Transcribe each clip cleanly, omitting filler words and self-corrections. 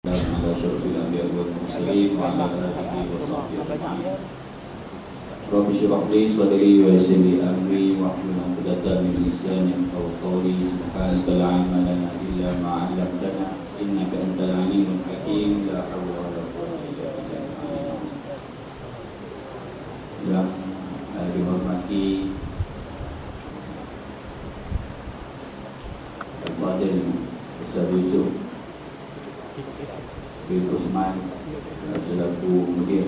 على أشرف الأنبياء والمرسلين وعلى آله وصحبه أجمعين. رب اشرح لي صدري ويسر لي أمري واحلل عقدة من لساني يفقهوا قولي. سبحانك لا علم لنا إلا ما علمتنا إنك أنت العليم الحكيم. لا حول ولا قوة إلا بالله. Yang dihormati Al-Fadhil Ustaz Yusuf bin Usman selaku mudir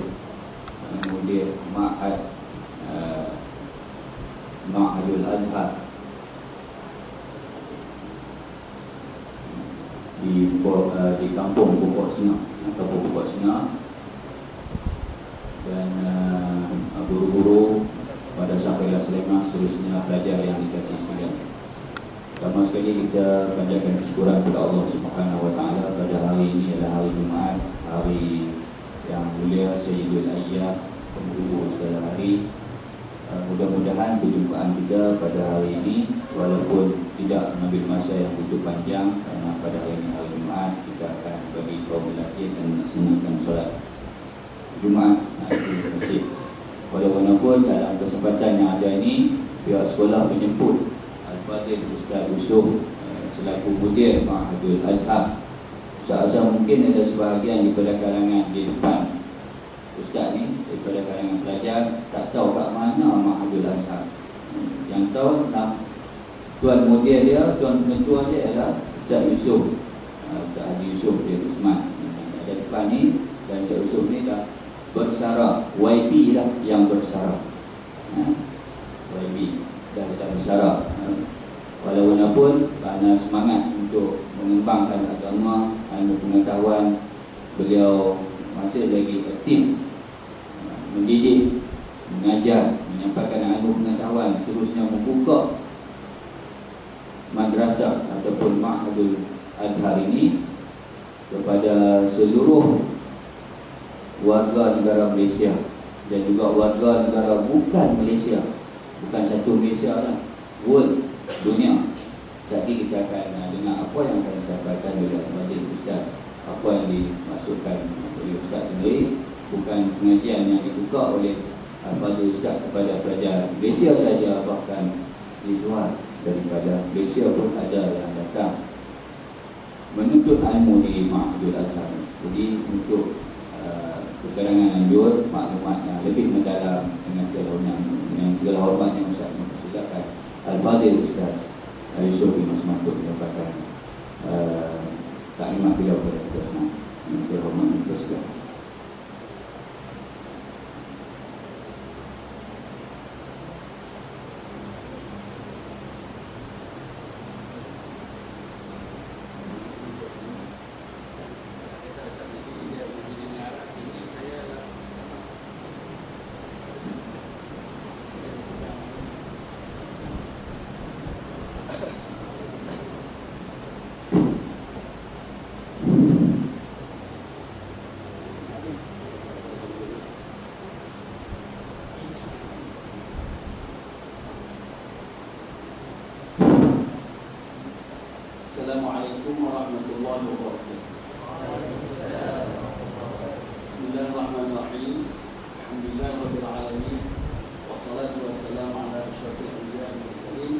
Ma'hadul Azhar di kampung Pokok Sengah atau Pokok Sengah, dan guru-guru pada sampai Sleman, seterusnya pelajar yang dikasihi sekalian. Pertama sekali kita panjatkan kesyukuran kepada Allah Subhanahu wa taala pada hari ini adalah hari Jumaat, hari yang mulia, Sayyidul Ayyam, penghulu segala hari. Mudah-mudahan perjumpaan kita pada hari ini walaupun tidak mengambil masa yang begitu panjang, kerana pada hari ini hari Jumaat kita akan bagi kaum lelaki dan melaksanakan solat Jumaat di masjid. Walaupun dalam kesempatan yang ada ini pihak sekolah menjemput Al-Fadhil Ustaz Yusuf selaku mudir Ma'hadul Azhar. Saya mungkin ada sebahagian daripada kalangan di depan Ustaz ni, daripada kalangan pelajar, tak tahu kat mana Ma'hadul Azhar. Yang tahu tuan mudir dia, tuan penentua dia adalah Ustaz Yusuf, Ustaz Haji Yusuf bin Usman ada depan ni. Dan Ustaz Yusuf ni dah bersara, YB lah yang bersara, YB dah bersara. Walaupun kerana semangat untuk mengembangkan agama, ilmu pengetahuan, beliau masih lagi aktif mendidik, mengajar, menyampaikan ilmu pengetahuan, seterusnya membuka madrasah ataupun Ma'hadul Azhar ini kepada seluruh warga negara Malaysia dan juga warga negara bukan Malaysia, bukan satu Malaysia lah, world, dunia. Jadi kita akan dengar apa yang akan disampaikan oleh Al-Fadhil Ustaz, apa yang dimasukkan oleh Ustaz sendiri, bukan pengajian yang dibuka oleh Al-Fadhil Ustaz kepada pelajar Malaysia saja, bahkan di luar daripada Malaysia pun ada yang datang menuntut ilmu di Ma'hadul Azhar. Jadi untuk keterangan lanjut, maklumat yang lebih mendalam dengan segala hormat yang Ustaz mempersilakan Al-Fadhil Ustaz Yusuf bin Usman untuk mendapatkan taklimat beliau kepada kita semua. Dengan hormat yang bersilakan. Assalamualaikum warahmatullahi wabarakatuh. Bismillahirrahmanirrahim. Alhamdulillahirabbil alamin. Wassalatu wassalamu ala asyrafil anbiya'i wal mursalin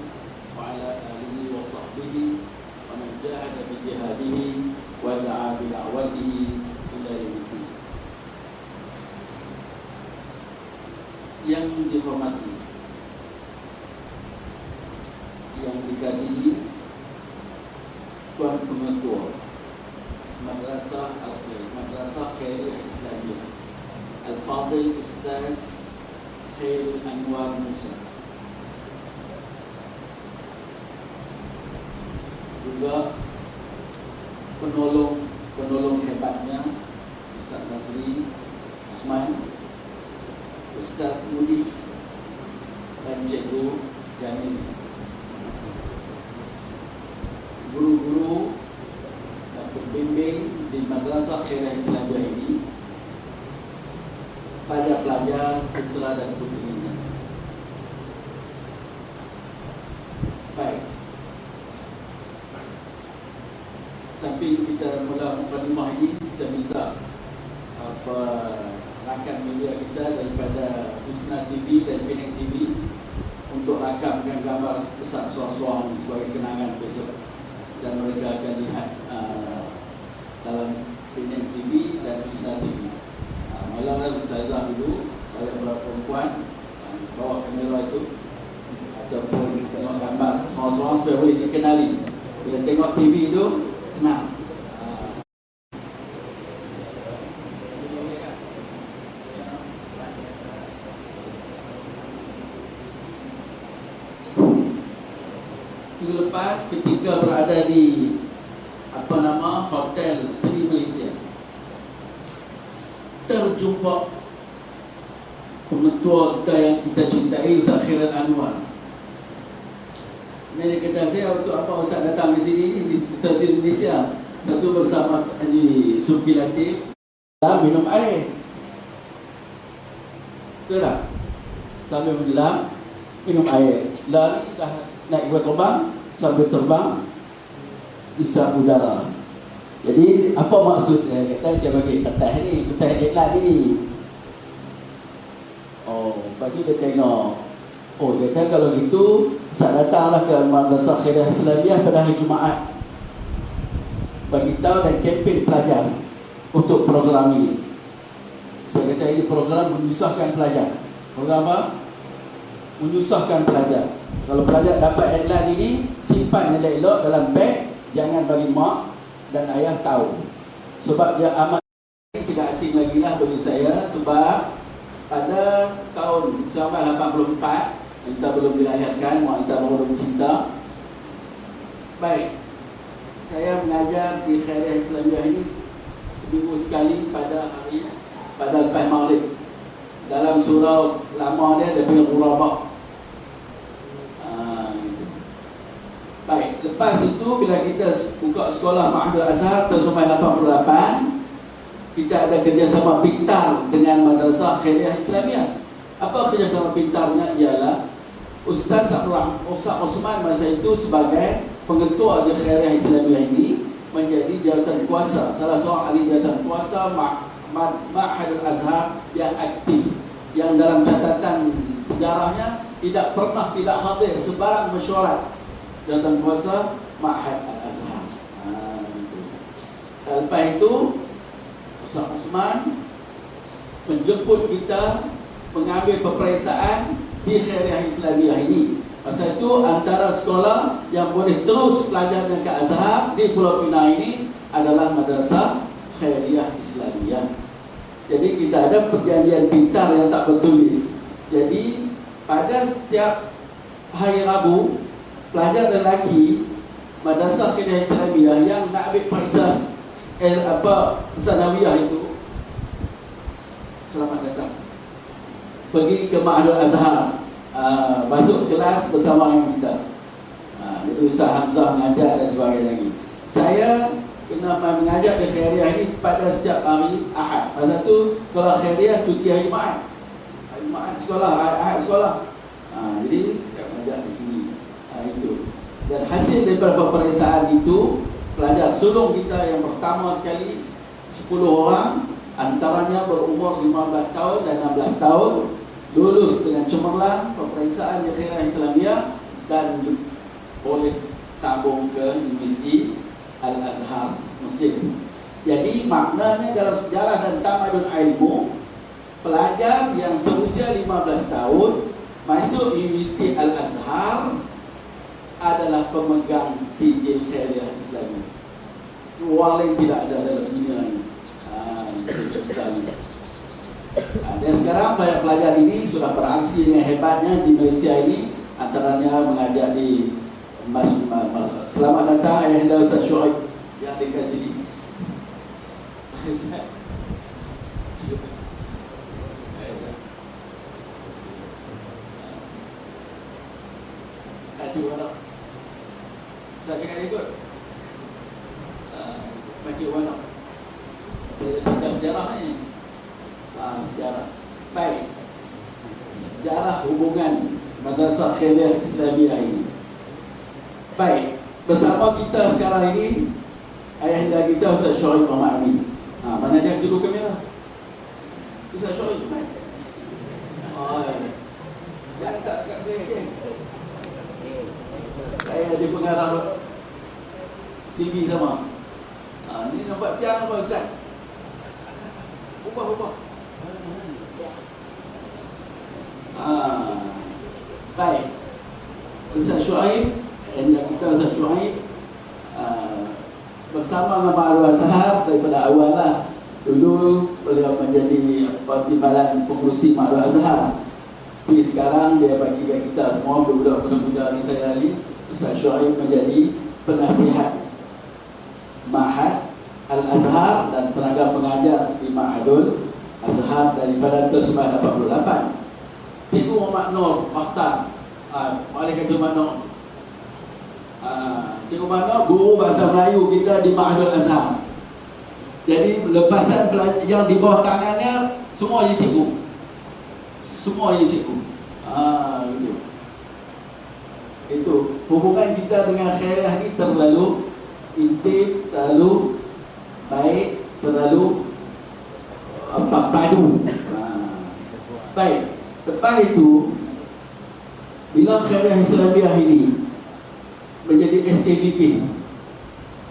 wa ala alihi wa sahbihi wa man jahada bi jihadihi wa da'a bi da'watihi ila yaumil. Yang dihormati, yang dikasihi Tuan Pengetua Madrasah Khairiyah Islamiyah Al-Fadhil Ustaz Khairul Anwar Musa, juga penolong hebatnya Ustaz Nazri Usman, Ustaz Mudif dan Cikgu Jamil, guru-guru dan pembimbing di Madrasah Khairiyah Islamiyah ini, pada pelajar putra dan putrinya. Baik, sampai kita mula mukadimah ini, rakan media kita daripada Husna TV dan Penang TV untuk rakamkan gambar besar suara-suara sebagai kenangan besok, dan mereka akan lihat dalam Penang TV dan Husna TV. Malam Ustazah dulu, banyak perempuan bawa kamera itu ataupun tengok gambar suara-suara supaya boleh dikenali. Bila tengok TV itu, kenal. Minggu lepas ketika berada di Hotel Seri Malaysia, terjumpa pengetua kita yang kita cintai, Ustaz Khairat Anwar. Ini kata saya, untuk apa Ustaz datang di sini di Stasiun Malaysia? Satu bersama Haji Suki Latif, minum air. Betul tak? Sambil menjelang minum air, lari dah naik buat terbang, sambil terbang isap udara. Jadi apa maksudnya? Kata saya bagi kertas ni, kertas iklan ni. Oh, bagi dia tengok. Oh, dia kata kalau gitu saya datanglah ke Madrasah Khairat Islamiyah pada hari Jumaat, bagi tahu dan kempen pelajar untuk program ini. Saya kata ini program menyusahkan pelajar. Program apa? Menyusahkan pelajar. Kalau pelajar dapat iklan ini, simpan elok-elok dalam beg, jangan bagi mak dan ayah tahu. Sebab dia amat tidak asing lagi lah bagi saya. Sebab pada tahun 1984, kita belum dilahirkan, mak kita baru bercinta. Baik, saya mengajar di Khairat Islamiyah ini seminggu sekali pada lepas maghrib. Dalam surau lama dia ada punya Ghuraba. Baik, lepas itu bila kita buka sekolah Ma'hadul Azhar tahun 1988, kita ada kerjasama pintar dengan Madrasah Khairat Islamiyah. Apa kerjasama pintarnya? Ialah Ustaz Osman masa itu sebagai pengetua di Khairat Islamiyah ini menjadi jawatan kuasa, salah seorang ahli jawatan kuasa Ma'hadul Azhar yang aktif, yang dalam catatan sejarahnya tidak pernah tidak hadir sebarang mesyuarat jawatan kuasa Ma'had Al-Azhar. Lepas itu Ustaz Osman menjemput kita mengambil peperiksaan di Khairat Islamiyah ini. Masa itu antara sekolah yang boleh terus pelajarnya ke Azhar di Pulau Pinang ini adalah Madrasah Khairat Islamiyah. Jadi kita ada perjanjian pintar yang tak bertulis. Jadi pada setiap hari Rabu, pelajar lelaki Madrasah Khairat Islamiyah yang nak ambil periksa sanawiyah itu, selamat datang, pergi ke Ma'hadul Azhar, masuk kelas bersama dengan kita. Jadi Ustaz Hamzah mengajar dan sebagainya lagi. Saya kena mengajar di Khairiyah ini pada setiap hari Ahad. Masa tu kalau Khairiyah cuti hari Jumaat, hari Jumaat sekolah, Ahad sekolah. Jadi saya mengajar di sini. Itu. Dan hasil daripada peperiksaan itu, pelajar sulung kita yang pertama sekali 10 orang, antaranya berumur 15 tahun dan 16 tahun, lulus dengan cemerlang peperiksaan di Khairat Islamiyah dan boleh sambung ke Universiti Al-Azhar Mesir. Jadi maknanya dalam sejarah dan tamadun ilmu, pelajar yang seusia 15 tahun masuk Universiti Al-Azhar adalah pemegang sijil syariah Islami. Orang lain tidak ada dalam dunia ini. Dan sekarang banyak pelajar ini sudah beraksi dengan hebatnya di Malaysia ini. Antaranya mengajar di selamat datang Ayahanda Ustaz Syuaib yang dekat sini. Kacau anak. Saya kena ikut baca warna. Dia cerita sejarah ni. Sejarah. Baik. Sejarah hubungan Madrasah Khairat Islamiyah ini. Baik. Bersama kita sekarang ini Ayahanda kita Ustaz Syuaib Muhammad Amin. Mana dia duduk kamera? Ustaz Syuaib. Jangan tak boleh dia. Saya di pengarah tinggi sama. Ni nampak tiang apa Ustaz? Ubah. Baik. Ustaz Syuaib, kita Ustaz Syuaib bersama dengan Pak Arwah Sahab daripada awal lah. Dulu beliau menjadi timbalan pengurusi Ma'ruf Azhar. Tapi sekarang dia bagi kat kita semua budak-budak ni tadi, Ustaz Syuaib menjadi penasihat Ma'had Al-Azhar dan tenaga pengajar di Ma'hadul Azhar daripada tahun 1988. Cikgu Muhammad Nur Makhtar, Waalaikumsalam Muhammad Nur. Cikgu Muhammad Nur guru bahasa Melayu kita di Ma'hadul Azhar. Jadi lepasan pelajar yang di bawah tangannya semua jadi cikgu. Gitu. Itu hubungan kita dengan Khairiyah ni terlalu intim, terlalu baik, terlalu padu. Baik. Lepas itu, bila Khairiyah Islamiah ini menjadi SKBK,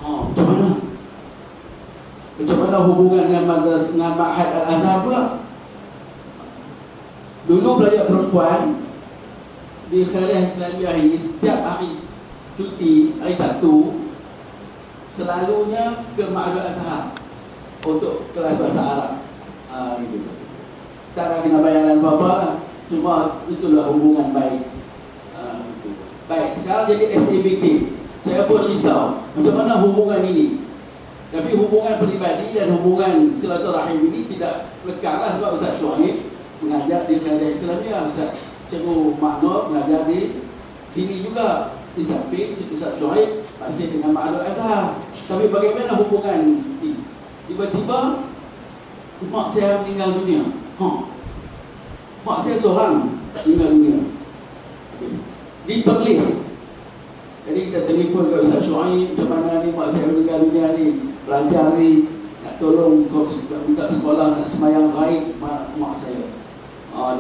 macam mana? Macam mana hubungan dengan Ma'had Al-Azhar pula? Dulu pelajar perempuan di Khairiyah Islamiah ini setiap hari cuti, hari Sabtu, selalunya ke Ma'had Al-Azhar untuk kelas bahasa Arab. Gitu. Tak ada kena bayaran apa-apa lah. Cuma itulah hubungan baik. Baik, sekarang jadi SABK. Saya pun risau macam mana hubungan ini. Tapi hubungan peribadi dan hubungan silaturahim ini tidak lekarlah, sebab Ustaz Syuaib mengajar di Khairiyah Islamiah, Ustaz Cikgu Maknur mengajar di sini juga. Di samping Ustaz Syuaib masih dengan Ma'had Azhar. Tapi bagaimana hubungan ini? Tiba-tiba mak saya meninggal dunia. Mak saya seorang meninggal dunia di Perlis. Jadi kita telefon ke Ustaz Syuaib, macam mana ni mak saya meninggal dunia ni, pelajar ni nak tolong minta sekolah, nak semayang gaib mak saya.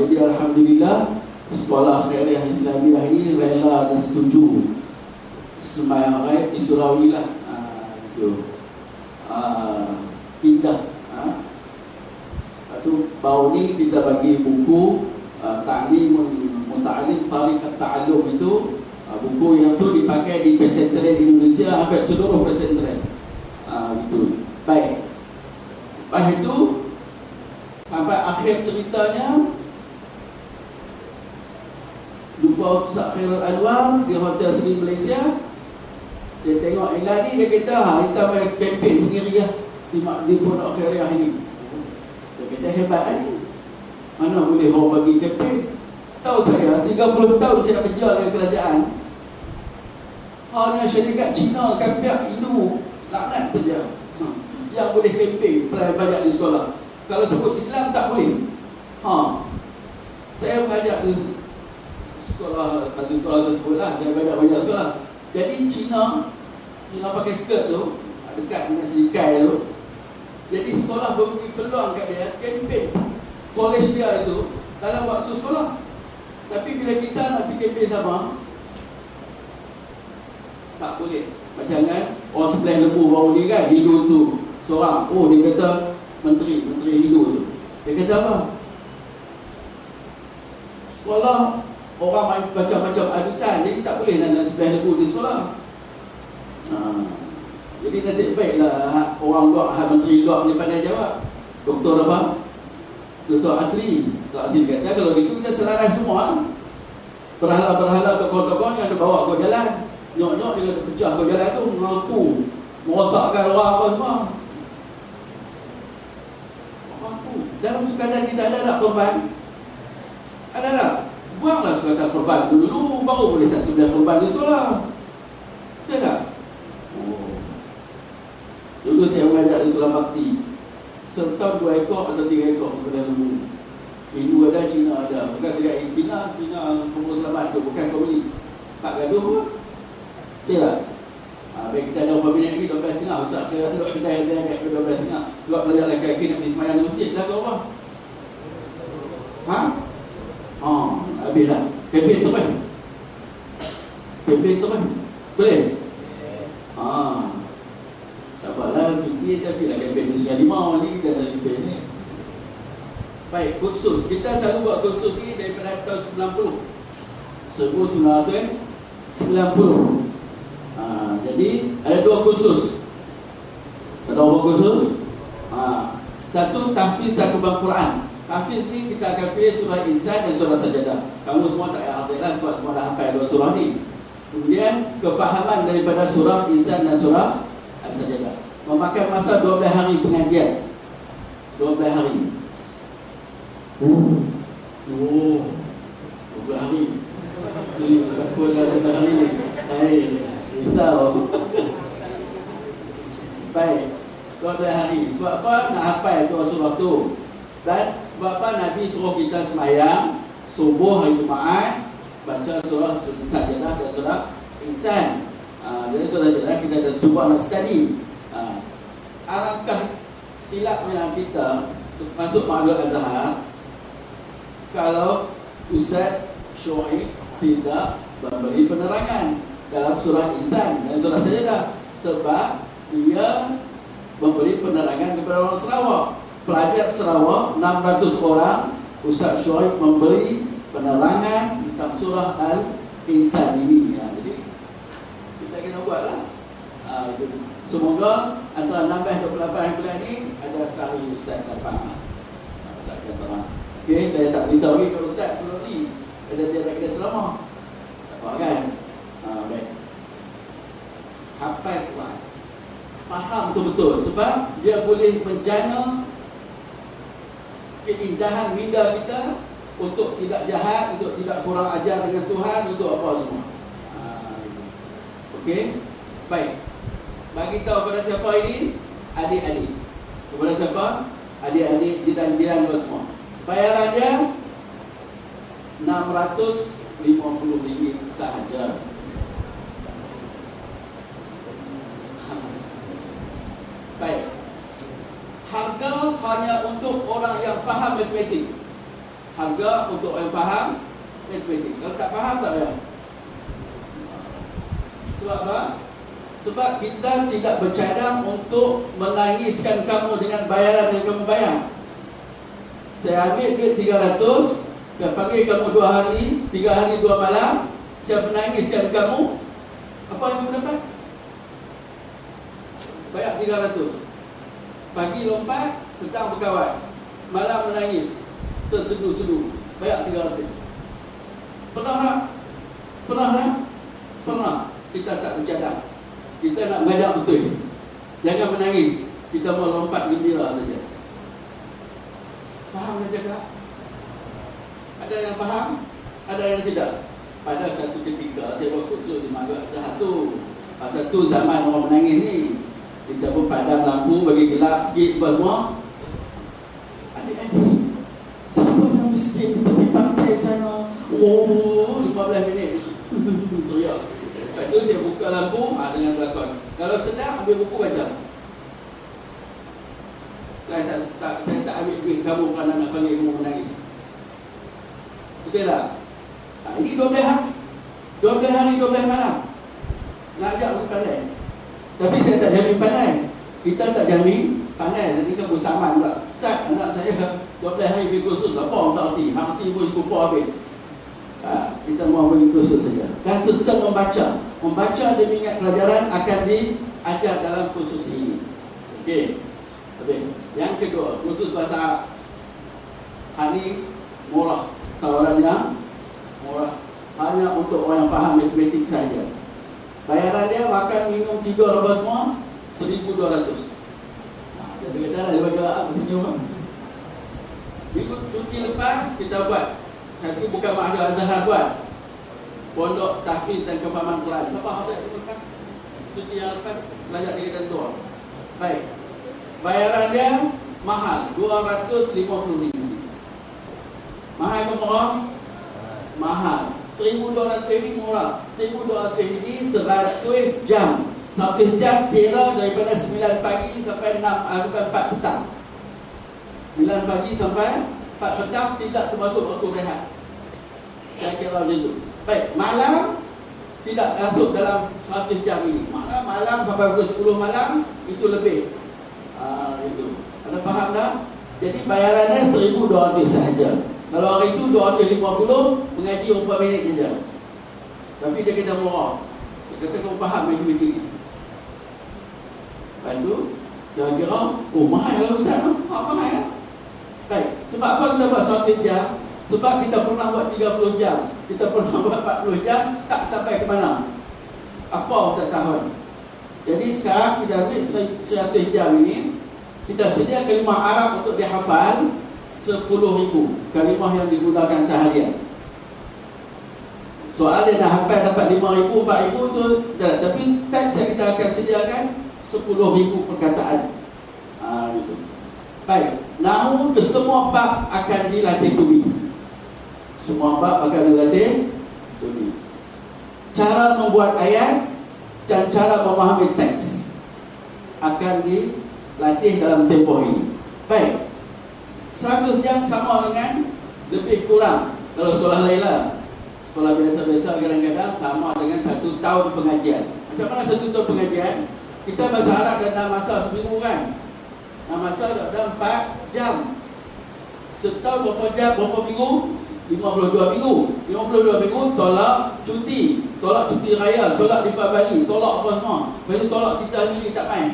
Jadi alhamdulillah sekolah Khairiyah Islamiah ini rela dan setuju semayang gaib di Surawi lah. Itu indah. Lepas tu baru ni kita bagi buku Ta'lim Muta'alim Tariqat Ta'allum, itu buku yang tu dipakai di pesantren Indonesia, hampir seluruh pesantren. Gitu. Baik. Lepas itu sampai akhir ceritanya jumpa Ustaz Khairul Anwar di Hotel Seri Malaysia. Dia tengok iklan ni, dia kata kita main kempen sendiri lah di Pondok Khairiyah ini. Dia kata hebat ni, mana boleh orang bagi kempen. Setahu saya 30 tahun saya kerja dengan kerajaan, hanya syarikat Cina, Kampiak, Hindu, laknat saja yang boleh kempen pelajar banyak di sekolah. Kalau sebut Islam tak boleh. Saya mengajar di sekolah, satu sekolah tersebut lah, dia banyak sekolah. Jadi Cina pakai skirt tu dekat dengan serikai tu. Jadi sekolah memberi peluang kat dia kempen kolej dia itu dalam waktu sekolah. Tapi bila kita nak pergi kempen sama, tak boleh. Macam kan orang sebelah lembu baru ni kan, Hindu tu seorang, dia kata menteri Hindu tu, dia kata apa, sekolah orang main macam-macam adutan, jadi tak boleh nak sebelah lembu di sekolah. Jadi nasib baiklah orang luar, menteri luar ni pandai jawab. Doktor apa? Doktor Asri kata kalau gitu kita selaras semua. Berhala-berhala tokoh-tokoh yang ada bawa kau jalan, nyok-nyok dia kata pecah kau jalan tu, mampu merosakkan orang apa semua. Mampu. Dalam sekadar kita ada tak korban? Ada tak? Buanglah sekadar korban dulu, baru boleh tak sebelah korban di sekolah. Betul tak? Dulu saya mengajar di sekolah bakti, serta 2 ekor atau 3 ekor kepada lembu. Hindu ada, Cina ada. Bukan tidak Cina pengurus selamat tu, bukan komunis. Tak gaduh pun. Betul tak? Baik, kita ada berapa minit lagi, 12.30. Ustaz saya duduk kedai dia kat 12.30. Sebab belajar lelaki nak pergi semayang di masjid, dah ke rumah. Habis dah. Kempen terus. Kempen terus. Boleh? Tak apalah, cuti tapi lah kempen di Sungai Limau ni, kita ada kempen ni. Baik, kursus. Kita selalu buat kursus ni daripada tahun 1990. Jadi ada 2 kursus. Ada berapa kursus? Satu tahfiz cakupan Quran. Tahfiz ni kita akan pilih surah Insan dan surah Sajadah. Kamu semua tak payah hafal lah sebab semua dah hafal 2 surah ni. Kemudian kefahaman daripada surah Insan dan surah Sajadah. Memakan masa 12 hari pengajian. 12 hari. 12 hari. Apa dah 12 hari ni? Risau. Baik, 12 hari. Sebab apa? Nak hafal surah tu. Dan sebab apa Nabi suruh kita semayang subuh hari Jumaat, baca surah Sajadah dan surah Insan. Jadi surah Sajadah kita dah cuba nak study. Alangkah silapnya kita masuk Ma'hadul Azhar kalau Ustaz Syuaib tidak memberi penerangan dalam surah Insan dan surah Sajadah, sebab dia memberi penerangan kepada orang Sarawak. Pelajar Sarawak 600 orang, Ustaz Syuaib memberi penerangan tentang surah Al-Insan ini. Jadi kita kena buatlah. Semoga antara 16-28 bulan ni ada sehari Ustaz dapat. Ustaz kata okey, saya tak beritahu lagi ke Ustaz dulu ni. Dia tak kena ceramah. Tak apa kan? Baik. Hafal Quran. Faham betul-betul sebab dia boleh menjana keindahan minda kita untuk tidak jahat, untuk tidak kurang ajar dengan Tuhan, untuk apa semua. Okey. Baik. Bagi tahu kepada siapa ini? Adik-adik. Kepada siapa? Adik-adik, jiran-jiran semua. Bayarannya RM650 sahaja. Baik. Harga hanya untuk orang yang faham matematik. Harga untuk orang yang faham matematik. Kalau tak faham tak payah. Sebab apa? Sebab kita tidak bercadang untuk menangiskan kamu dengan bayaran yang kamu bayar. Saya ambil duit 300, saya panggil kamu 2 hari, 3 hari 2 malam, saya menangiskan kamu. Apa yang kamu dapat? Bayar 300. Pagi lompat, petang berkawan, malam menangis, tersedu-sedu, bayar 300. Pernah tak? Pernah tak? Pernah. Kita tak bercadang. Kita nak mengajak betul. Jangan menangis. Kita mau lompat gembira saja. Faham tak cakap? Ada yang faham, ada yang tidak. Pada satu ketika saya buat kursus di Ma'hadul Azhar tu. Pasal tu zaman orang menangis ni, kita pun padam lampu, bagi gelap sikit apa semua. Adik-adik, siapa yang miskin di pantai sana? 15 minit. Teriak. Lepas tu saya buka lampu dengan pelakon. Kalau sedap, ambil buku baca. Saya tak ambil duit kamu kerana nak panggil kamu menangis. Betul tak? Ini 12 hari 12 malam. Nak ajak pun pandai. Tapi saya tak jamin pandai. Kita tak jamin pandai. Jadi kamu saman pula. Ustaz, anak saya 12 hari pergi kursus. Apa orang tak hati? Hati pun cukup habis. Kita mau bagi kursus saja. Dan sistem membaca demi ingat pelajaran akan diajar dalam kursus ini. Okey. Yang kedua, kursus bahasa Arab. Hari murah, tawarannya murah, hanya untuk orang yang faham matematik saja. Bayaran dia makan minum 3 lepas semua 1,200. Jadi kata dia bagi apa senyum. Minggu cuti lepas kita buat. Satu bukan Ma'hadul Azhar buat. Pondok tahfiz dan kefahaman Quran. Siapa ada itu kan? Cuti yang lepas belajar tingkatan 2. Baik. Bayaran dia mahal, RM250. Mahal ke murah? Mahal. 1,200 ini murah. 1,200 ini 100 jam. 100 jam kira daripada 9 pagi sampai 4 petang. 9 pagi sampai 4 petang, tidak termasuk waktu rehat. Kira-kira macam tu. Baik, malam tidak masuk dalam 100 jam ini. Maknanya malam sampai pukul 10 malam itu lebih. Itu. Anda faham tak? Jadi bayarannya 1,200 sahaja. Kalau hari itu 250, mengaji 4 minit saja. Tapi dia kata murah. Dia kata kamu faham matematik. Lepas tu kira-kira, oh mahal lah Ustaz. Mahal lah. Baik, sebab apa kita buat 100 jam? Sebab kita pernah buat 30 jam, kita pernah buat 40 jam, tak sampai ke mana. Apa tak tahu. Jadi sekarang kita ambil 100 jam ini, kita sedia kalimah Arab untuk dihafal 10,000 kalimah yang digunakan seharian. Soal dia nak hafal dapat 5,000, 4,000 tu dah. Tapi teks yang kita akan sediakan 10,000 perkataan. Gitu. Baik, namun semua bab akan dilatih tubi. Semua bab akan dilatih tubi. Cara membuat ayat dan cara memahami teks akan dilatih dalam tempoh ini. Baik, 100 jam sama dengan lebih kurang. Kalau sekolah lain lah, sekolah biasa-biasa kadang-kadang sama dengan 1 tahun pengajian. Macam mana 1 tahun pengajian? Kita bahasa Arab dalam masa seminggu kan, masa dalam 4 jam. Setahun berapa jam, berapa minggu? 52 minggu. 52 minggu tolak cuti raya, tolak Rifah Bali, tolak apa semua. Lepas tu tolak kita ni tak main.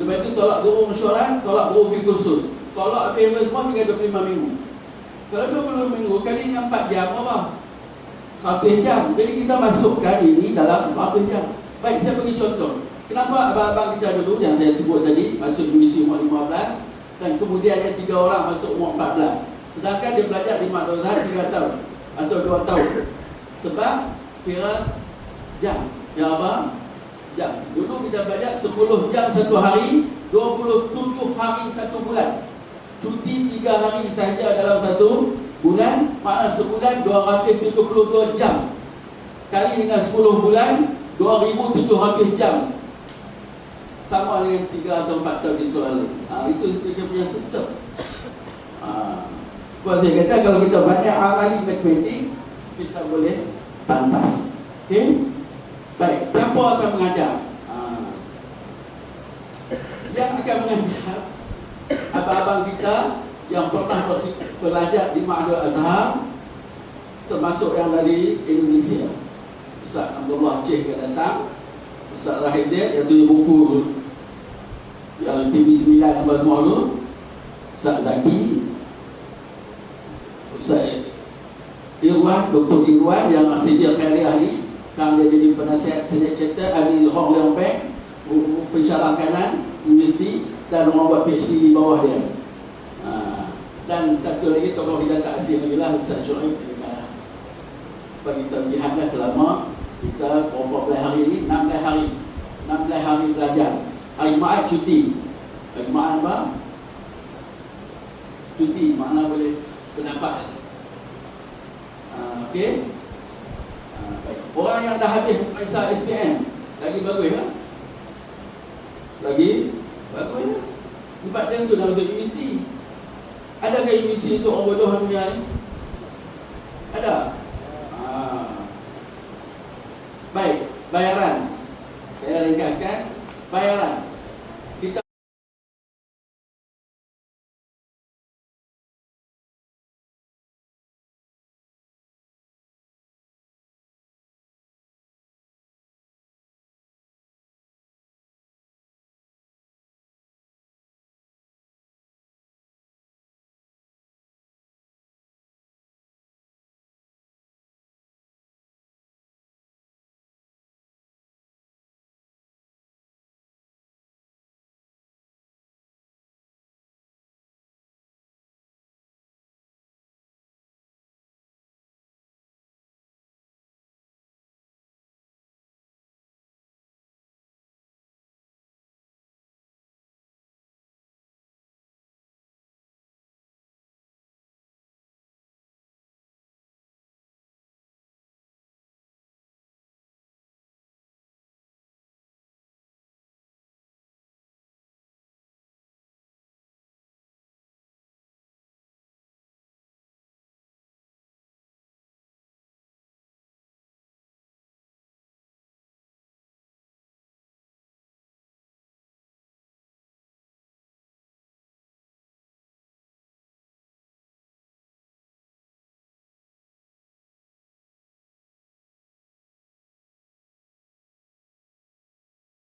Lepas tu tolak guru mesyuarat, tolak guru fi kursus, tolak apa semua tinggal 25 minggu. Kalau 25 minggu kali dengan 4 jam apa? 100 jam. Jadi kita masukkan ini dalam 100 jam. Baik, saya bagi contoh. Kenapa abang-abang kita dulu yang saya sebut tadi masuk divisi umur 15 dan kemudian ada 3 orang masuk umur 14. Sedangkan dia belajar di madrasah 3 tahun atau 2 tahun. Sebab kira jam. Ya apa? Jam. Dulu kita belajar 10 jam satu hari, 27 hari satu bulan. Cuti 3 hari sahaja dalam satu bulan, maknanya sebulan 272 jam. Kali dengan 10 bulan 2,700 jam. Sama dengan 3 atau 4 tahun di soal. Itu dia punya sistem. Sebab saya kata kalau kita banyak amali matematik, kita boleh pantas. Okey? Baik, siapa akan mengajar? Yang akan mengajar abang-abang kita yang pernah belajar di Ma'had Azhar, termasuk yang dari Indonesia. Ustaz Abdullah Cik yang datang, Ustaz Rahid Zaid yang tulis buku yang TV9 apa semua tu, Ustaz Zaki, Ustaz Irwan, Dr. Irwan yang masih dia khairiah ni, sekarang dia jadi penasihat Senate Charter ahli Hong Leong Bank, pensyarah kanan universiti, dan orang buat PhD di bawah dia. Dan satu lagi tokoh kita tak asing lagi lah, Ustaz Syuaib, bagi terlihatlah selama kita berapa belas hari ini, 16 hari belajar. Hari Jumaat cuti. Hari Jumaat apa? Cuti, makna boleh bernafas. Okey. Orang yang dah habis periksa SPM lagi bagus lah. Lagi bagus lah. 4 tahun tu dah masuk universiti. Adakah universiti untuk orang bodoh dunia ni? Ada. Baik, bayaran. Saya ringkaskan. Bayaran.